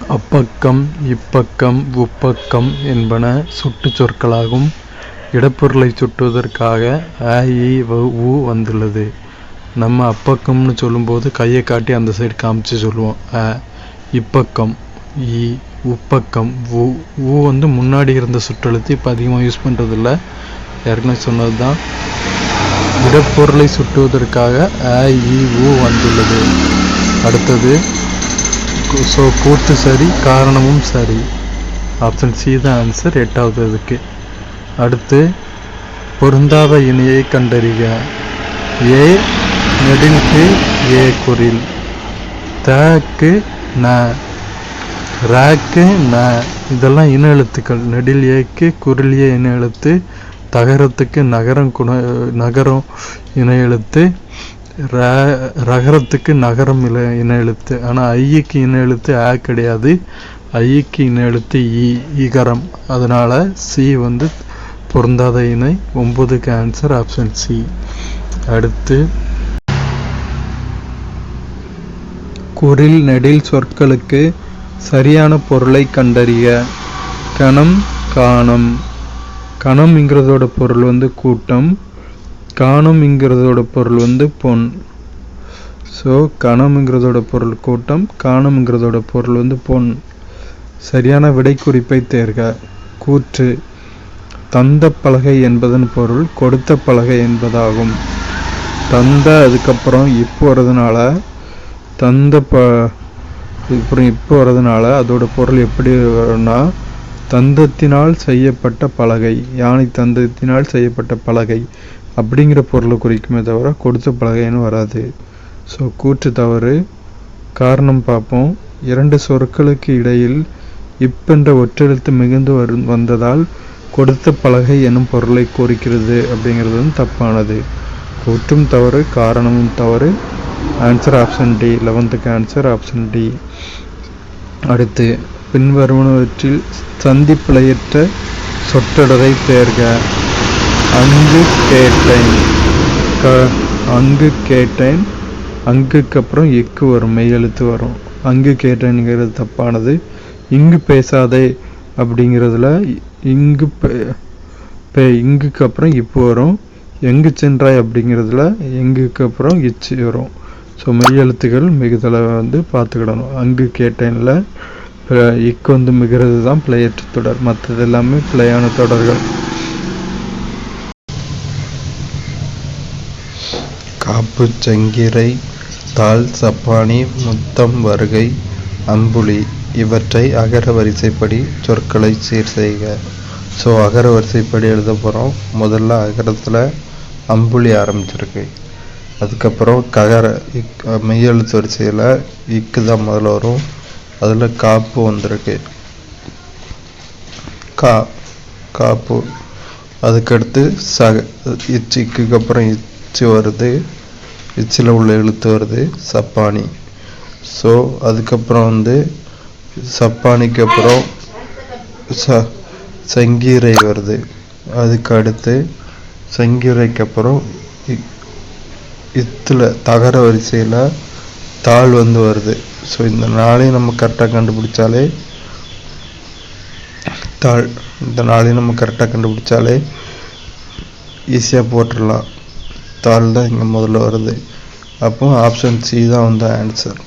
அப்பக்கம், இப்பக்கம், உப்பக்கம் என்பன சுட்டுச் சொற்களாகும். இடப்பொருளைச் சுட்டுவதற்காக அ, இ, உ வந்துள்ளது. நம்ம அப்பக்கம்னு சொல்லும்போது கையை காட்டி அந்த சைடு காமிச்சு சொல்லுவோம். அ. இப்பக்கம், இ, உப்பக்கம், உ. உ வந்து முன்னாடி இருந்த சுற்றெழுத்து இப்போ அதிகமாக யூஸ் பண்ணுறதில்ல, ஏற்கனவே சொன்னது தான். இடப்பொருளை சுட்டுவதற்காக அ, இ, உ வந்துள்ளது. அடுத்தது ஸோ கூற்று சரி, காரணமும் சரி. ஆப்ஷன் சி தான் ஆன்சர் 8வது இதுக்கு. அடுத்து பொருந்தாத இணையை கண்டறிக. ஏ நெடில்க்கு ஏ குறில், தக்கு ந, ரக்கு ந, இதெல்லாம் இன எழுத்துக்கள். நெடில் ஏக்கு குறில் ஏ இன எழுத்து, தகரத்துக்கு நகரம் இன எழுத்து, ரகரத்துக்கு நகரம் இன எழுத்து. ஆனால் ஐக்கு இன எழுத்து ஆ கிடையாது, ஐக்கு இன எழுத்து ஈகரம். அதனால் சி வந்து பொருந்தாத இணை. 9க்கு ஆன்சர் ஆப்ஷன் சி. அடுத்து குறில் நெடில் சொற்களுக்கு சரியான பொருளை கண்டறிய. கணம், காணம். கணம்ங்கிறதோட பொருள் வந்து கூட்டம், காணம்ங்கிறதோட பொருள் வந்து பொன். ஸோ கணம்ங்கிறதோட பொருள் கூட்டம், காணம்ங்கிறதோட பொருள் வந்து பொன். சரியான விடை குறிப்பை தேர்க. கூற்று தந்த பலகை என்பதன் பொருள் கொடுத்த பலகை என்பதாகும். தந்த அதுக்கப்புறம் இப்போ வர்றதுனால, தந்த அப்புறம் இப்போ வர்றதுனால அதோட பொருள் எப்படி வரும்னா, தந்தத்தினால் செய்யப்பட்ட பலகை, யானை தந்தத்தினால் செய்யப்பட்ட பலகை அப்படிங்கிற பொருளை குறிக்குமே தவிர கொடுத்த பலகைன்னு வராது. ஸோ கூற்று தவறு. காரணம் பார்ப்போம். 2 சொற்களுக்கு இடையில் இப்பென்ற ஒற்றெழுத்து மிகுந்து வந்ததால் கொடுத்த பலகை எனும் பொருளை குறிக்கிறது அப்படிங்கிறது வந்து தப்பானது. கூற்றும் தவறு, காரணமும் தவறு. Answer option D. 11க்கு ஆன்சர் ஆப்ஷன் டி. அடுத்து பின்வருவனவற்றில் சந்திப்பிழையற்ற சொற்றொடரை தேர்க. அங்கு கேட்டேன், அங்கு கேட்டேன், அங்குக்கு அப்புறம் எக்கு வரும், மெய் எழுத்து வரும். அங்கு கேட்டேன்ங்கிறது தப்பானது. இங்கு பேசாதே அப்படிங்கிறதுல இங்குக்கு அப்புறம் இப்போ வரும். எங்கு சென்றாய் அப்படிங்கிறதுல எங்குக்கு அப்புறம் இச்சு வரும். ஸோ மெய் எழுத்துக்கள் மிகுதலை வந்து பார்த்துக்கிடணும். அங்கு கேட்டேனில் இக்கு வந்து மிகிறது தான் பிழையற்ற தொடர், மற்றது எல்லாமே பிழையான தொடர்கள். காப்பு, சங்கிரை, தாள், சப்பானி, முத்தம், வருகை, அம்புலி இவற்றை அகர வரிசைப்படி சொற்களை சீர் செய்க. ஸோ அகர வரிசைப்படி எழுத போகிறோம். முதல்ல அகரத்தில் அம்புலி ஆரம்பிச்சிருக்கு. அதுக்கப்புறம் ககர மெய்யெழுத்து வரிசையில் இக்கு தான் முதல்ல வரும். அதில் காப்பு வந்திருக்கு, காப்பு. அதுக்கடுத்து இச்சுக்கு அப்புறம் இச்சு வருது, இச்சில் உள்ள எழுத்து வருது, சப்பானி. ஸோ அதுக்கப்புறம் வந்து சப்பானிக்கு அப்புறம் சங்கீரை வருது. அதுக்கு அடுத்து சங்கீரைக்கு அப்புறம் இத்தில் தகர வரிசையில் தாள் வந்து வருது. ஸோ இந்த நாளையும் நம்ம கரெக்டாக கண்டுபிடிச்சாலே ஈஸியாக போட்டுடலாம். தாள் தான் இங்கே முதல்ல வருது. அப்போ ஆப்ஷன் சி தான் வந்து ஆன்சர்.